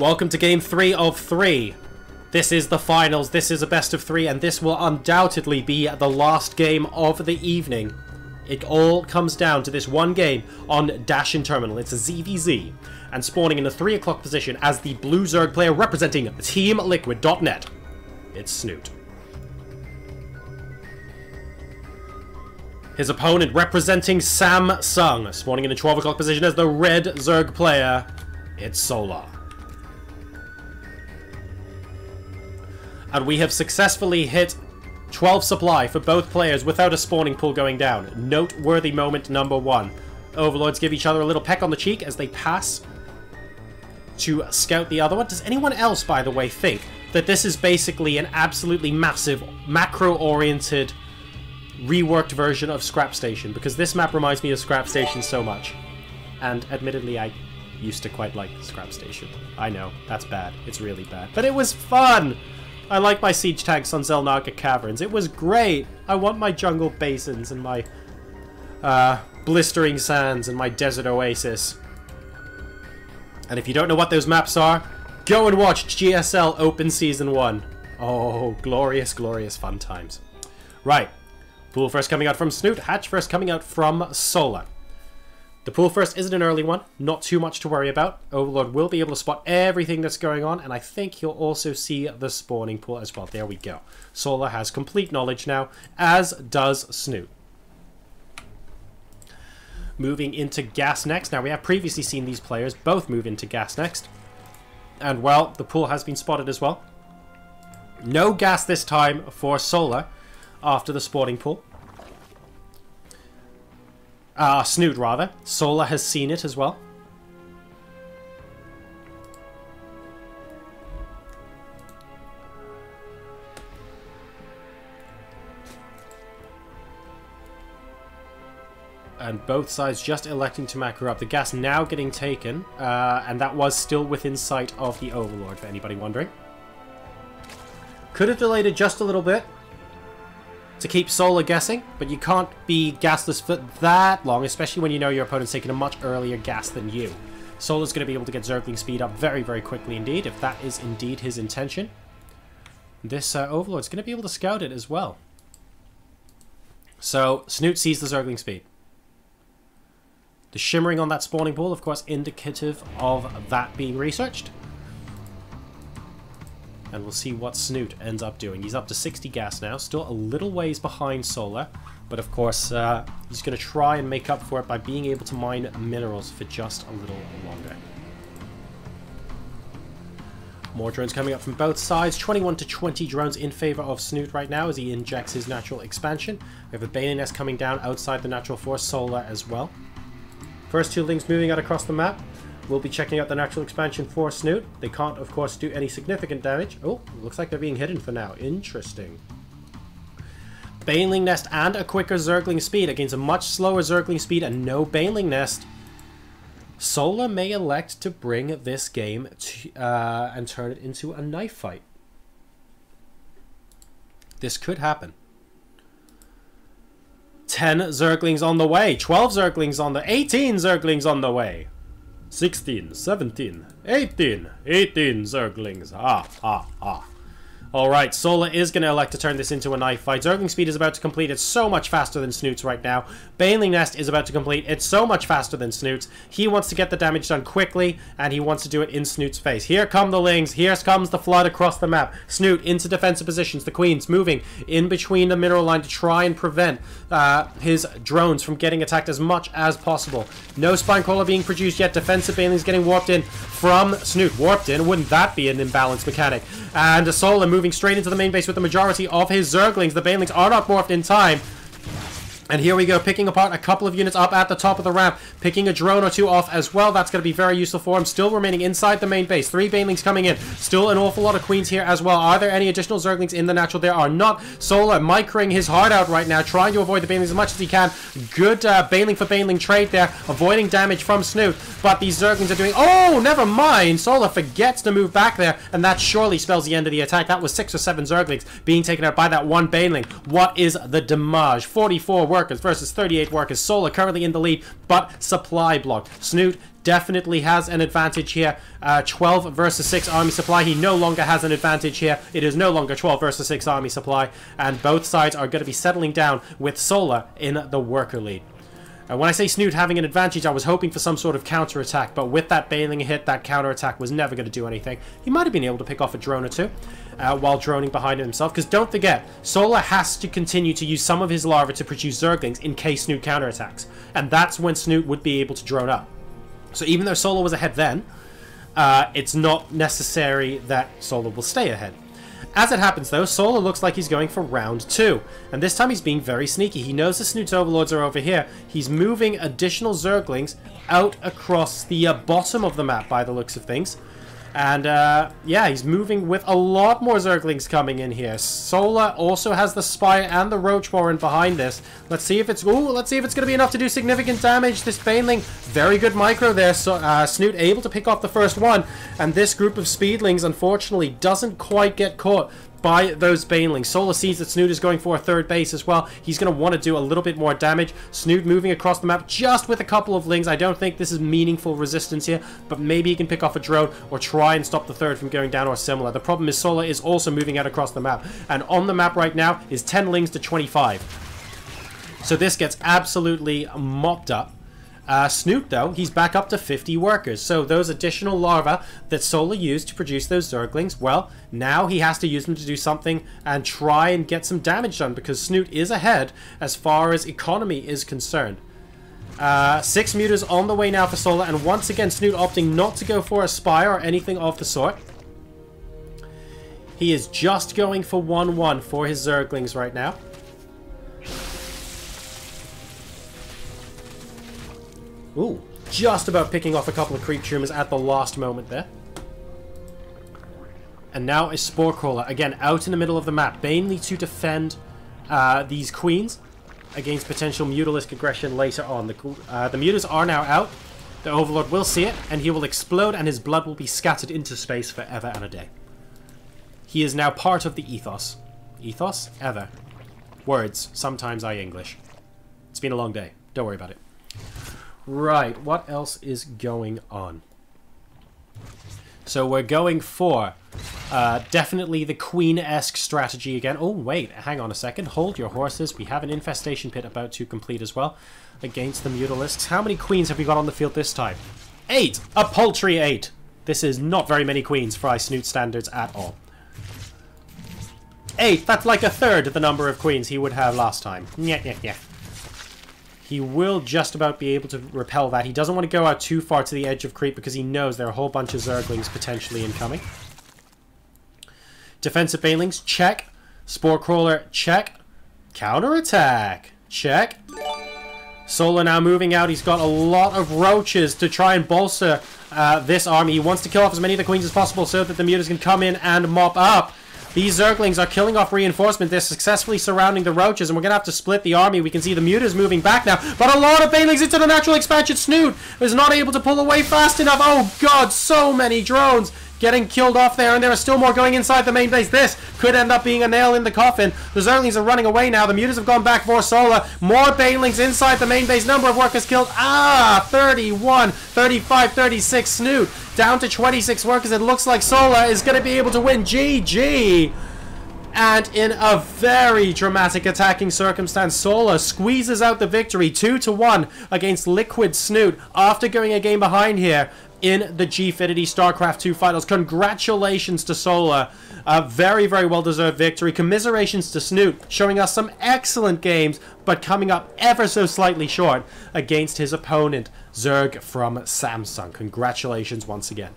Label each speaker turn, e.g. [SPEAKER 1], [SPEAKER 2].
[SPEAKER 1] Welcome to game 3 of 3. This is the finals, this is a best of 3, and this will undoubtedly be the last game of the evening. It all comes down to this one game on Dash and Terminal. It's a ZvZ, and spawning in the 3 o'clock position as the blue Zerg player representing TeamLiquid.net. It's Snute. His opponent representing Samsung, spawning in the 12 o'clock position as the red Zerg player. It's Solar. And we have successfully hit 12 supply for both players without a spawning pool going down. Noteworthy moment number 1. Overlords give each other a little peck on the cheek as they pass to scout the other one. Does anyone else, by the way, think that this is basically an absolutely massive, macro-oriented, reworked version of Scrap Station? Because this map reminds me of Scrap Station so much. And admittedly, I used to quite like Scrap Station. I know, that's bad. It's really bad. But it was fun! I like my siege tanks on Zelnaga Caverns. It was great! I want my jungle basins and my blistering sands and my desert oasis. And if you don't know what those maps are, go and watch GSL Open Season 1. Oh, glorious, glorious fun times. Right. Pool first coming out from Snute. Hatch first coming out from Solar. The pool first isn't an early one. Not too much to worry about. Overlord will be able to spot everything that's going on, and I think he'll also see the spawning pool as well. There we go. Solar has complete knowledge now, as does Snute. Moving into gas next. Now, we have previously seen these players both move into gas next. And, well, the pool has been spotted as well. No gas this time for Solar after the spawning pool. Snute, rather. Solar has seen it as well. And both sides just electing to macro up. The gas now getting taken, and that was still within sight of the Overlord, for anybody wondering. Could have delayed it just a little bit to keep Solar guessing, but you can't be gasless for that long, especially when you know your opponent's taking a much earlier gas than you. Solar's going to be able to get Zergling speed up very, very quickly indeed, if that is indeed his intention. This Overlord's going to be able to scout it as well. So, Snute sees the Zergling speed. The shimmering on that spawning pool, of course, indicative of that being researched. And we'll see what Snute ends up doing. He's up to 60 gas now, still a little ways behind Solar. But of course, he's going to try and make up for it by being able to mine minerals for just a little longer. More drones coming up from both sides. 21 to 20 drones in favor of Snute right now as he injects his natural expansion. We have a Bailey Nest coming down outside the natural force, Solar as well. First two links moving out across the map. We'll be checking out the natural expansion for Snute. They can't, of course, do any significant damage. Oh, looks like they're being hidden for now. Interesting. Baneling Nest and a quicker Zergling speed against a much slower Zergling speed and no Baneling Nest. Solar may elect to bring this game to, and turn it into a knife fight. This could happen. 10 Zerglings on the way. 12 Zerglings on the... 18 Zerglings on the way. 16, 17, 18 Zerglings. Alright, Solar is going to elect to turn this into a knife fight. Zergling speed is about to complete. It's so much faster than Snute's right now. Baneling Nest is about to complete. It's so much faster than Snute's. He wants to get the damage done quickly, and he wants to do it in Snute's face. Here come the Lings. Here comes the flood across the map. Snute into defensive positions. The Queen's moving in between the mineral line to try and prevent his drones from getting attacked as much as possible. No Spine Crawler being produced yet. Defensive Banelings getting warped in from Snute. Warped in? Wouldn't that be an imbalanced mechanic? And Solar moving straight into the main base with the majority of his Zerglings. The Banelings are not morphed in time. And here we go, picking apart a couple of units up at the top of the ramp, picking a drone or two off as well. That's going to be very useful for him. Still remaining inside the main base. 3 Banelings coming in. Still an awful lot of Queens here as well. Are there any additional Zerglings in the natural? There are not. Solar microing his heart out right now, trying to avoid the Banelings as much as he can. Good Baneling for Baneling trade there, avoiding damage from Snute. But these Zerglings are doing... Oh, never mind. Solar forgets to move back there, and that surely spells the end of the attack. That was 6 or 7 Zerglings being taken out by that one Baneling. What is the damage? 44 workers versus 38 workers. Solar currently in the lead, but supply blocked. Snute definitely has an advantage here. 12 versus 6 army supply. He no longer has an advantage here. It is no longer 12 versus 6 army supply, and both sides are going to be settling down with Solar in the worker lead. When I say Snute having an advantage, I was hoping for some sort of counter-attack, but with that bailing hit, that counter-attack was never going to do anything. He might have been able to pick off a drone or two while droning behind himself, because don't forget, Solar has to continue to use some of his larvae to produce Zerglings in case Snute counterattacks, and that's when Snute would be able to drone up. So even though Solar was ahead then, it's not necessary that Solar will stay ahead. As it happens, though, Solar looks like he's going for round 2. And this time he's being very sneaky. He knows the Snute's overlords are over here. He's moving additional Zerglings out across the bottom of the map, by the looks of things. And, yeah, he's moving with a lot more Zerglings coming in here. Solar also has the Spire and the Roach Warren behind this. Let's see if it's... Ooh, let's see if it's going to be enough to do significant damage. This Baneling, very good micro there. So, Snute able to pick off the first one. And this group of Speedlings, unfortunately, doesn't quite get caught by those Banelings. Solar sees that Snute is going for a third base as well. He's going to want to do a little bit more damage. Snute moving across the map just with a couple of lings. I don't think this is meaningful resistance here, but maybe he can pick off a drone or try and stop the third from going down or similar. The problem is Solar is also moving out across the map, and on the map right now is 10 lings to 25. So this gets absolutely mopped up. Snute, though, he's back up to 50 workers. So those additional larvae that Solar used to produce those Zerglings, well, now he has to use them to do something and try and get some damage done, because Snute is ahead as far as economy is concerned. 6 mutas on the way now for Solar, and once again Snute opting not to go for a Spire or anything of the sort. He is just going for 1-1 for his Zerglings right now. Ooh, just about picking off a couple of creep tumors at the last moment there. And now a Spore Crawler, again, out in the middle of the map, mainly to defend these queens against potential Mutalisk aggression later on. The Mutas are now out. The Overlord will see it, and he will explode, and his blood will be scattered into space forever and a day. He is now part of the ethos. Ethos? Ever. Words. Sometimes I English. It's been a long day. Don't worry about it. Right, what else is going on? So we're going for definitely the Queen-esque strategy again. Oh, wait, hang on a second. Hold your horses. We have an Infestation Pit about to complete as well against the Mutalisks. How many Queens have we got on the field this time? 8! A paltry 8! This is not very many Queens for Snute standards at all. 8! That's like a third of the number of Queens he would have last time. Yeah. He will just about be able to repel that. He doesn't want to go out too far to the edge of creep because he knows there are a whole bunch of Zerglings potentially incoming. Defensive Banelings, check. Spore Crawler, check. Counterattack, check. Solar now moving out. He's got a lot of roaches to try and bolster this army. He wants to kill off as many of the queens as possible so that the mutas can come in and mop up. These Zerglings are killing off reinforcement. They're successfully surrounding the roaches, and we're going to have to split the army. We can see the mutas moving back now, but a lot of Banelings into the natural expansion. Snute is not able to pull away fast enough. Oh god, so many drones getting killed off there, and there are still more going inside the main base. This could end up being a nail in the coffin. The Zerglings are running away now. The mutas have gone back for Solar. More Banelings inside the main base. Number of workers killed. 31, 35, 36. Snute down to 26 workers. It looks like Solar is going to be able to win. GG. And in a very dramatic attacking circumstance, Solar squeezes out the victory 2-1 against Liquid Snute after going a game behind here in the Gfinity StarCraft 2 finals. Congratulations to Solar. A very, very well-deserved victory. Commiserations to Snute, showing us some excellent games, but coming up ever so slightly short against his opponent, Zerg from Samsung. Congratulations once again.